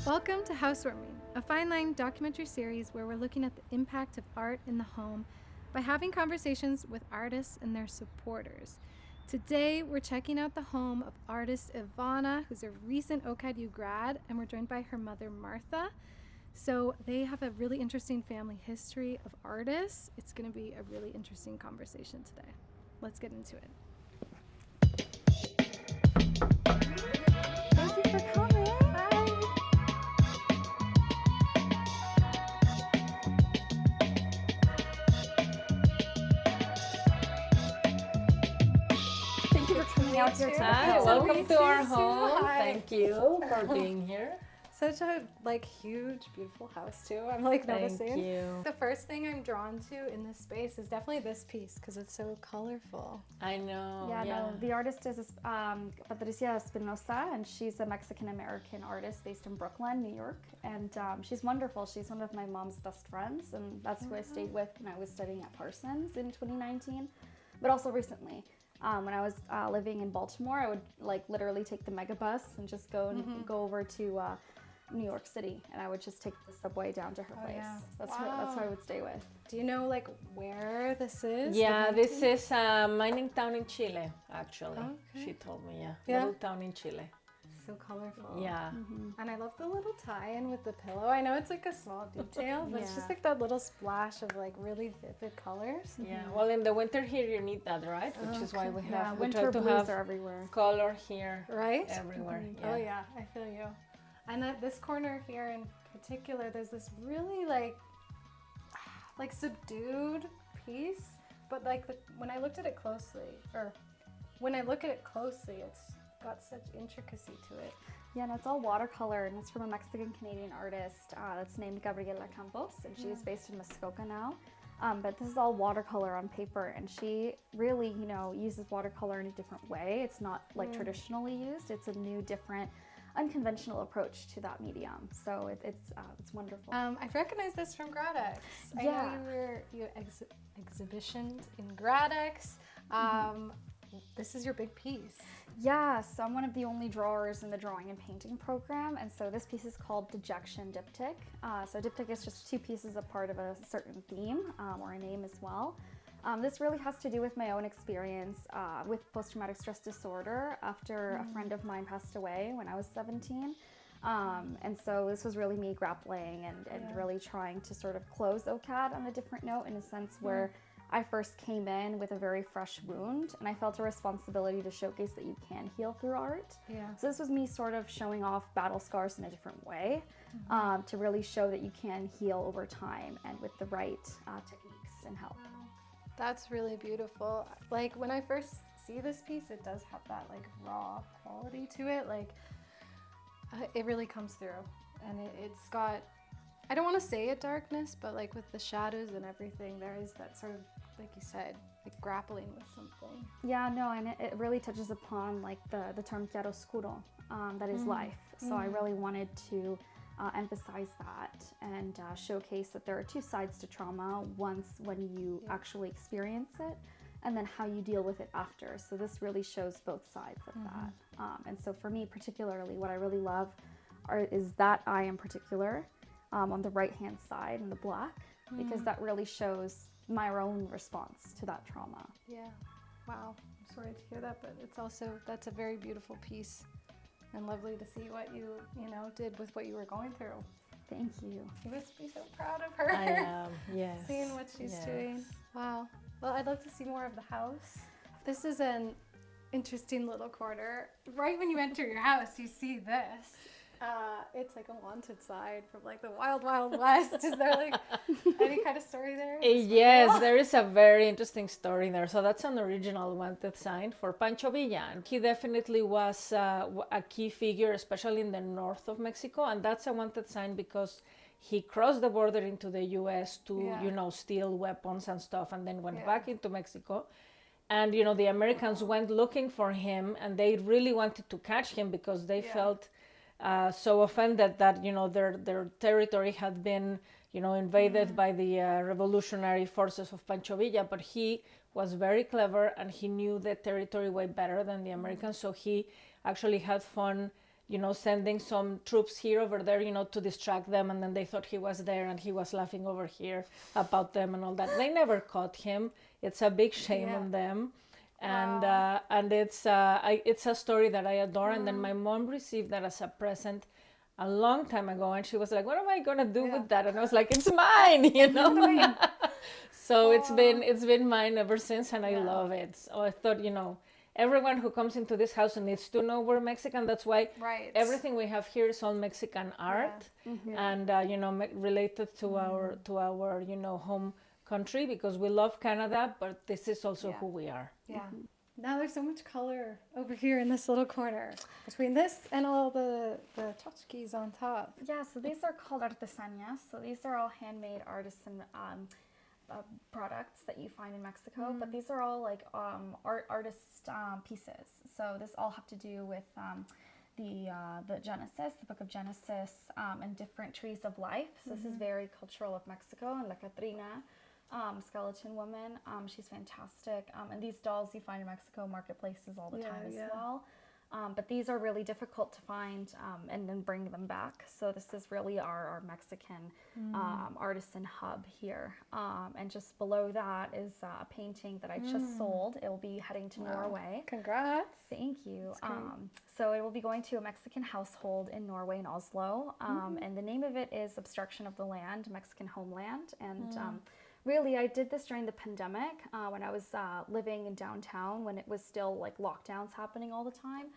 Welcome to Housewarming, a fine line documentary series where we're looking at the impact of art in the home by having conversations with artists and their supporters. Today, we're checking out the home of artist Ivana, who's a recent OCADU grad, and we're joined by her mother, Martha. So they have a really interesting family history of artists. It's going to be a really interesting conversation today. Let's get into it. Thank you for coming. Hi. Thank you for coming out here today. Hi, It's welcome nice to our to see you. home. Hi. Thank you for being here. Such a huge, beautiful house too. I'm noticing. Thank you. The first thing I'm drawn to in this space is definitely this piece because it's so colorful. I know. No, the artist is Patricia Espinosa, and she's a Mexican-American artist based in Brooklyn, New York. And she's wonderful. She's one of my mom's best friends, and that's who I stayed with when I was studying at Parsons in 2019, but also recently. When I was living in Baltimore, I would literally take the megabus and just go over to New York City, and I would just take the subway down to her place. Yeah. That's who I would stay with. Do you know where this is? Yeah, this is a mining town in Chile, actually. Okay. She told me, Yeah. Little town in Chile. So colorful. Yeah. And I love the little tie-in with the pillow. I know it's a small detail, but it's just Yeah. that little splash of really vivid colors. Yeah, well, in the winter here you need that, right? Which is why we have we winter try to blues have are everywhere. color here Right? everywhere. Oh yeah, I feel you. And at this corner here in particular, there's this really subdued piece, but when I looked at it closely, it's got such intricacy to it. Yeah, no, it's all watercolor, and it's from a Mexican-Canadian artist that's named Gabriela Campos, and she's based in Muskoka now. But this is all watercolor on paper, and she really, uses watercolor in a different way. It's not traditionally used. It's a new, different, unconventional approach to that medium. So it's wonderful. I recognize this from GradX. Yeah. I know you exhibitioned in GradX. This is your big piece. Yeah, so I'm one of the only drawers in the drawing and painting program, and so this piece is called Dejection Diptych. So diptych is just two pieces a part of a certain theme or a name as well. This really has to do with my own experience with post-traumatic stress disorder after a friend of mine passed away when I was 17. And so this was really me grappling and really trying to sort of close OCAD on a different note, in a sense where I first came in with a very fresh wound, and I felt a responsibility to showcase that you can heal through art. Yeah. So this was me sort of showing off battle scars in a different way, to really show that you can heal over time and with the right techniques and help. That's really beautiful. When I first see this piece, it does have that raw quality to it. It really comes through, and it's got, I don't want to say a darkness, but with the shadows and everything, there is that sort of, like you said, grappling with something. Yeah, no, and it really touches upon the term chiaroscuro, that is life. So I really wanted to emphasize that and showcase that there are two sides to trauma. Once when you actually experience it, and then how you deal with it after. So this really shows both sides of that. And so for me particularly, what I really love is that eye in particular, on the right-hand side in the black, because that really shows my own response to that trauma. Yeah. Wow. I'm sorry to hear that, but that's a very beautiful piece, and lovely to see what you did with what you were going through. Thank you. You must be so proud of her. I am, yes. Seeing what she's Yes. doing. Wow. Well, I'd love to see more of the house. This is an interesting little corner. Right when you enter your house, you see this. It's a wanted sign from the Wild Wild West. Is there any kind of story there? Yes, there is a very interesting story there. So that's an original wanted sign for Pancho Villa. And he definitely was a key figure, especially in the north of Mexico. And that's a wanted sign because he crossed the border into the U.S. to, steal weapons and stuff, and then went back into Mexico. And, the Americans went looking for him, and they really wanted to catch him because they felt so offended that their territory had been invaded by the revolutionary forces of Pancho Villa. But he was very clever, and he knew the territory way better than the Americans, so he actually had fun sending some troops here over there, to distract them, and then they thought he was there and he was laughing over here about them and all that. They never caught him. It's a big shame on them. And it's a story that I adore. And then my mom received that as a present a long time ago, and she was like, "What am I gonna do with that?" And I was like, "It's mine," So it's been mine ever since, and I love it. So I thought, everyone who comes into this house needs to know we're Mexican. That's why everything we have here is all Mexican art, and related to our home country, because we love Canada, but this is also who we are. Yeah. Now there's so much color over here in this little corner between this and all the tchotchkes on top. Yeah, so these are called artesanías. So these are all handmade artisan products that you find in Mexico, but these are all like artist pieces. So this all have to do with the Genesis, the book of Genesis, and different trees of life. So this is very cultural of Mexico. And La Catrina, skeleton woman, she's fantastic. And these dolls you find in Mexico marketplaces all the time as well. But these are really difficult to find and then bring them back. So this is really our Mexican artisan hub here. And just below that is a painting that I just sold. It will be heading to Norway. Congrats. Thank you. So it will be going to a Mexican household in Norway, in Oslo. And the name of it is Obstruction of the Land, Mexican Homeland. And really, I did this during the pandemic when I was living in downtown, when it was still like lockdowns happening all the time.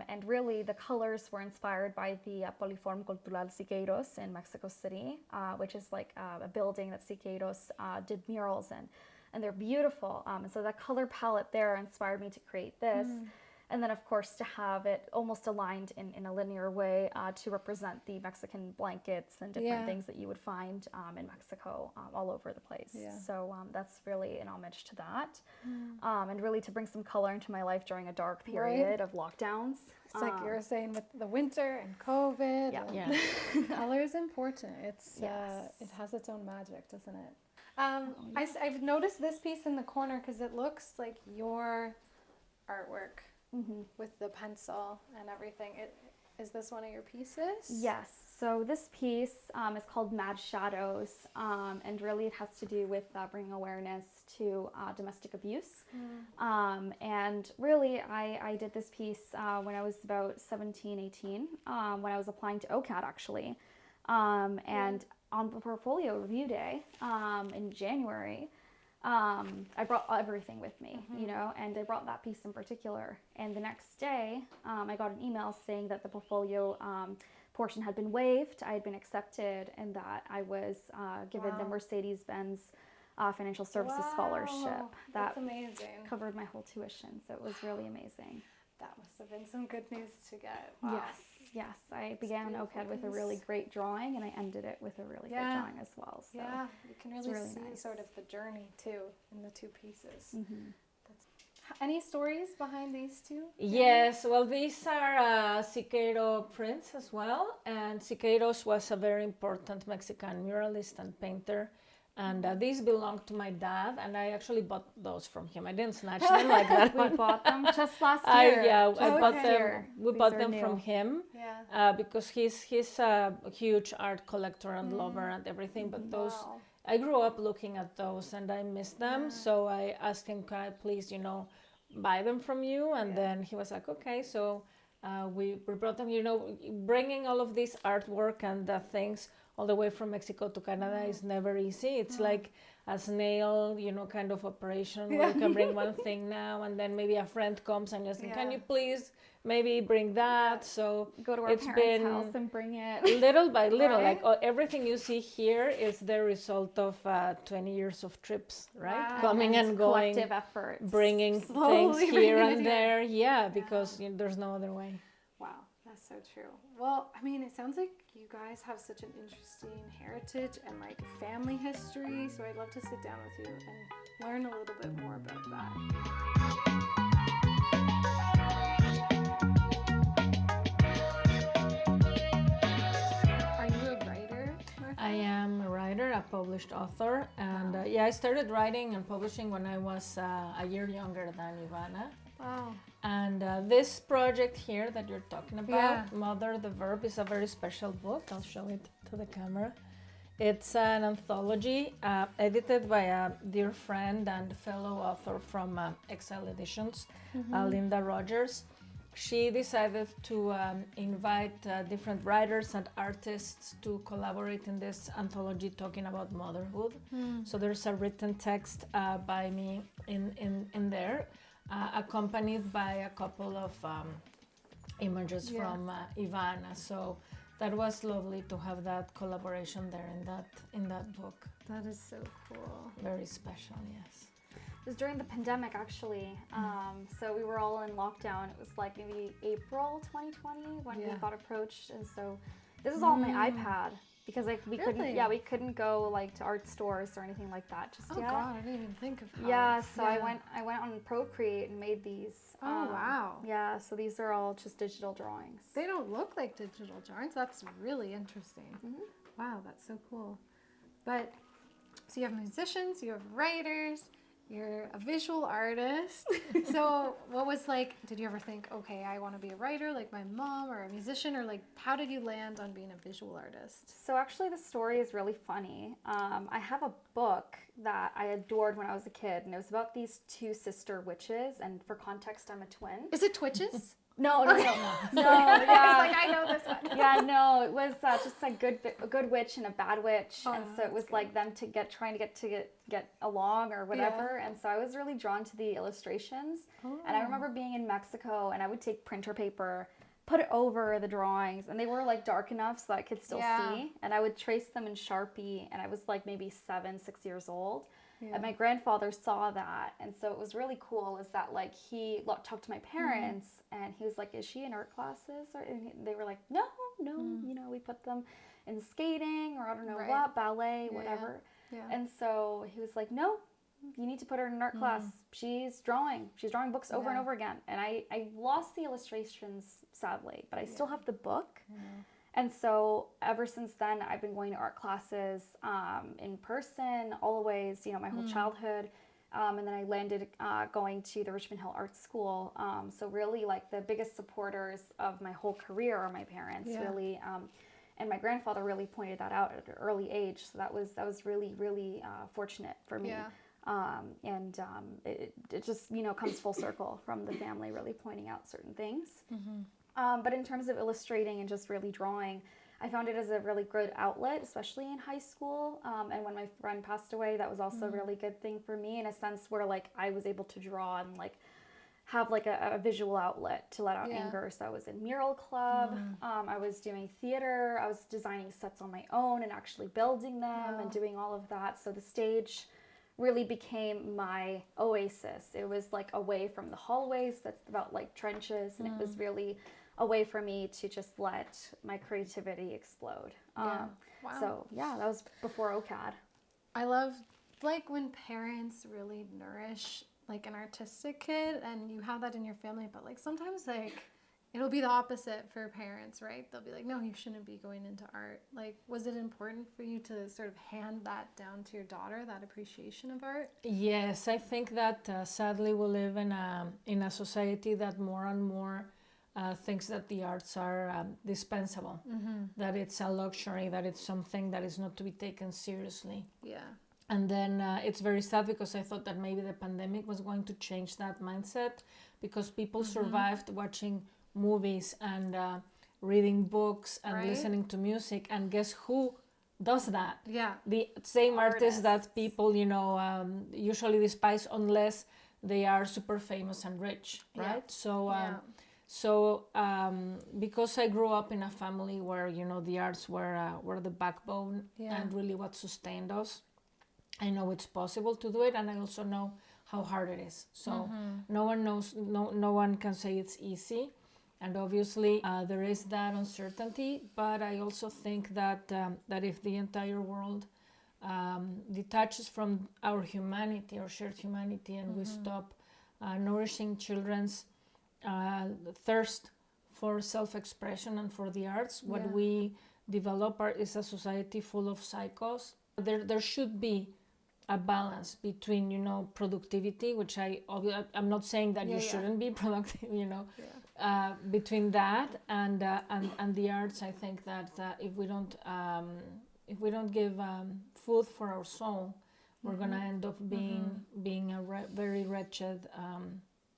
And really, the colors were inspired by the Poliform Cultural Siqueiros in Mexico City, which is like a building that Siqueiros did murals in. And they're beautiful. And so that color palette there inspired me to create this. And then, of course, to have it almost aligned in a linear way to represent the Mexican blankets and different things that you would find in Mexico all over the place. So that's really an homage to that. And really to bring some color into my life during a dark period of lockdowns. It's like you were saying with the winter and COVID. Color is important. It's it has its own magic, doesn't it? I've noticed this piece in the corner because it looks like your artwork. With the pencil and everything. Is this one of your pieces? Yes. So this piece is called Mad Shadows, and really it has to do with bringing awareness to domestic abuse. And really I did this piece when I was about 17, 18, when I was applying to OCAD actually. And on the portfolio review day in January, I brought everything with me, and I brought that piece in particular. And the next day, I got an email saying that the portfolio portion had been waived, I had been accepted, and that I was given the Mercedes-Benz Financial Services Scholarship. That's amazing. Covered my whole tuition, so it was really amazing. That must have been some good news to get. Yes. I began OCAD with a really great drawing, and I ended it with a really good drawing as well. So you can really see nice. sort of the journey too in the two pieces. Any stories behind these two? Yes, well, these are Siqueiro prints as well, and Siqueiros was a very important Mexican muralist and painter. And these belong to my dad, and I actually bought those from him. I didn't snatch them like that. We bought them just last year. I bought them. We bought them from him because he's a huge art collector and lover and everything. But those, I grew up looking at those, and I miss them. So I asked him, "Can I please, buy them from you?" And then he was like, "Okay." So we brought them. Bringing all of this artwork and things all the way from Mexico to Canada is never easy. It's like a snail, kind of operation where you can bring one thing now, and then maybe a friend comes and you say, "Can you please maybe bring that?" So go to our parents' house and bring it little by little. Like everything you see here is the result of 20 years of trips, right? Coming and going, collective efforts, bringing things here and there. Yeah, because there's no other way. Wow, that's so true. Well, I mean, it sounds like you guys have such an interesting heritage and like family history, so I'd love to sit down with you and learn a little bit more about that. Are you a writer, Martha? I am a writer, a published author, and I started writing and publishing when I was a year younger than Ivana. Wow. And this project here that you're talking about, Yeah. Mother the Verb, is a very special book. I'll show it to the camera. It's an anthology edited by a dear friend and fellow author from Exile Editions, Linda Rogers. She decided to invite different writers and artists to collaborate in this anthology talking about motherhood. So there's a written text by me in there, accompanied by a couple of images from Ivana. So that was lovely to have that collaboration there in that book. That is so cool. Very special, yes. It was during the pandemic, actually. So we were all in lockdown. It was like maybe April 2020 when we got approached, and so this is all on my iPad because like we couldn't go like to art stores or anything like that just yet. Oh God, I didn't even think of how. Yeah, so I went on Procreate and made these. Oh wow. Yeah, so these are all just digital drawings. They don't look like digital drawings. That's really interesting. Wow, that's so cool. But so you have musicians, you have writers, you're a visual artist. So what was like, did you ever think, okay, I want to be a writer like my mom, or a musician, or like how did you land on being a visual artist? So actually the story is really funny. I have a book that I adored when I was a kid, and it was about these two sister witches, and for context, I'm a twin. Is it Twitches? No, yeah. I know this one. Yeah, no, it was just a good witch and a bad witch, and so it was like them trying to get along or whatever. And so I was really drawn to the illustrations. And I remember being in Mexico, and I would take printer paper, put it over the drawings, and they were like dark enough so that I could still see. And I would trace them in Sharpie, and I was like maybe 6 years old. And my grandfather saw that, and so it was really cool is that like he talked to my parents and he was like, is she in art classes? And they were like, no, you know, we put them in skating or I don't know what, ballet, whatever. And so he was like, no, you need to put her in an art class. She's drawing books over and over again. And I lost the illustrations sadly, but I still have the book. And so ever since then, I've been going to art classes in person, always, you know, my whole childhood. And then I landed going to the Richmond Hill Art School. So really, like, the biggest supporters of my whole career are my parents, really. And my grandfather really pointed that out at an early age. So that was really, really fortunate for me. It just, you know, comes full circle from the family really pointing out certain things. But in terms of illustrating and just really drawing, I found it as a really good outlet, especially in high school. And when my friend passed away, that was also a really good thing for me in a sense where like I was able to draw and like have like a visual outlet to let out anger. So I was in mural club. I was doing theater. I was designing sets on my own and actually building them and doing all of that. So the stage really became my oasis. It was like away from the hallways that's about like trenches, and it was really a way for me to just let my creativity explode. So yeah, that was before OCAD. I love like when parents really nourish like an artistic kid, and you have that in your family, but like sometimes like it'll be the opposite for parents, right? They'll be like, no, you shouldn't be going into art. Like, was it important for you to sort of hand that down to your daughter, that appreciation of art? Yes, I think that sadly we live in a society that more and more thinks that the arts are dispensable, that it's a luxury, that it's something that is not to be taken seriously. And then it's very sad because I thought that maybe the pandemic was going to change that mindset, because people survived watching movies and reading books and listening to music, and guess who does that? The same artists that people, you know, usually despise unless they are super famous and rich, right? So because I grew up in a family where, you know, the arts were the backbone and really what sustained us, I know it's possible to do it, and I also know how hard it is. So no one can say it's easy. And obviously there is that uncertainty, but I also think that if the entire world detaches from our humanity, our shared humanity, and we stop nourishing children's thirst for self-expression and for the arts, what we develop is a society full of psychos. There should be a balance between, you know, productivity, which I'm not saying that you shouldn't be productive, you know, between that and the arts. I think that if we don't give food for our soul, we're gonna end up being a very wretched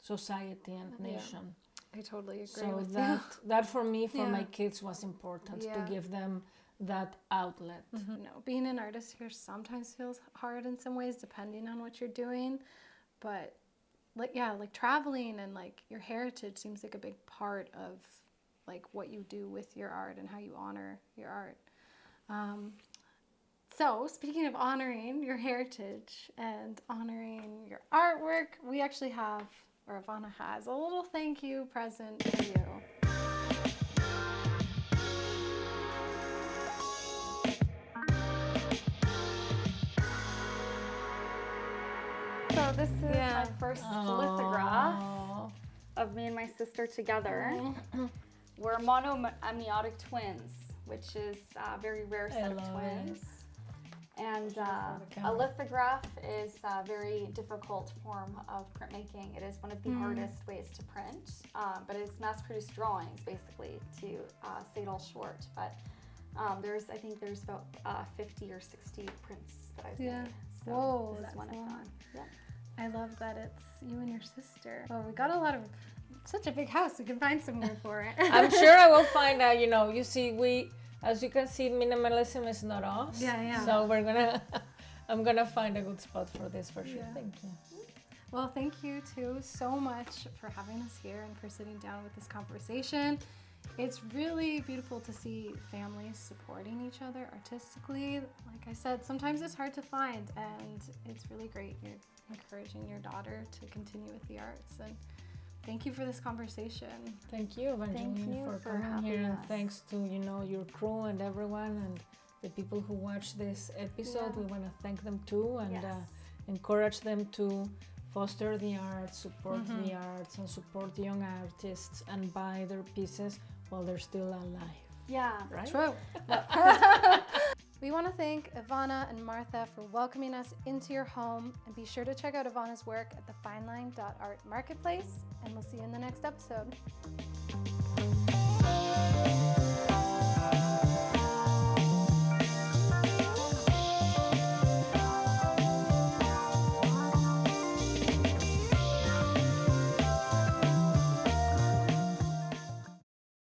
society and nation. I totally agree So with that for me, for my kids, was important to Yeah. give them that outlet. you. No, being an artist here sometimes feels hard in some ways, depending on what you're doing. But like traveling and like your heritage seems like a big part of like what you do with your art and how you honor your art. So speaking of honoring your heritage and honoring your artwork, we actually have, or Ivana has, a little thank you present for you. So this is my first lithograph Aw. of me and my sister together. We're monoamniotic twins, which is a very rare set of twins. And a lithograph is a very difficult form of printmaking. It is one of the hardest ways to print, but it's mass-produced drawings, basically, to say it all short. But I think there's about 50 or 60 prints that I've made. So Whoa, this is one of them. Yep. I love that it's you and your sister. Well, we got such a big house, we can find somewhere for it. I'm sure I will find out, you know, you see, as you can see, minimalism is not us. Yeah. So I'm gonna find a good spot for this for sure. Thank you. Well, thank you too so much for having us here and for sitting down with this conversation. It's really beautiful to see families supporting each other artistically. Like I said, sometimes it's hard to find, and it's really great you're encouraging your daughter to continue with the arts. And thank you for this conversation. Thank you, Evangeline, for coming here, and thanks to, you know, your crew and everyone and the people who watch this episode. We want to thank them too, and encourage them to foster the arts, support the arts, and support the young artists, and buy their pieces while they're still alive. Yeah, right? True. We want to thank Ivana and Martha for welcoming us into your home, and be sure to check out Ivana's work at the fineline.art marketplace, and we'll see you in the next episode.